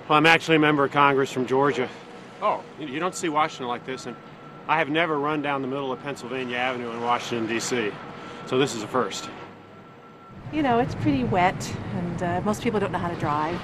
Well, I'm actually a member of Congress from Georgia. Oh, you don't see Washington like this, and I have never run down the middle of Pennsylvania Avenue in Washington, D.C., so this is a first. You know, it's pretty wet, and most people don't know how to drive.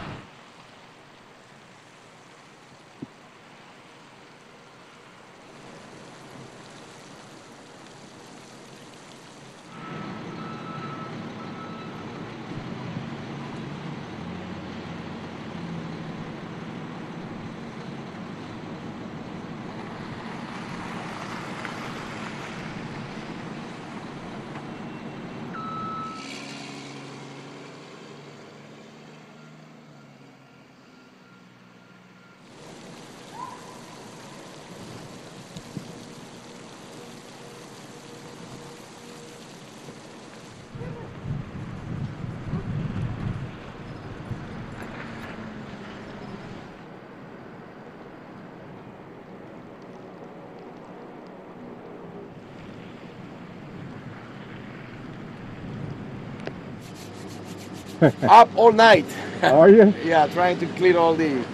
Up all night. Are you? Yeah, trying to clear all the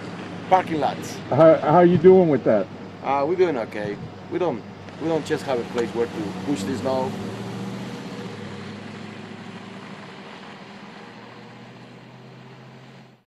parking lots. How are you doing with that? We're doing okay. We don't just have a place where to push the snow.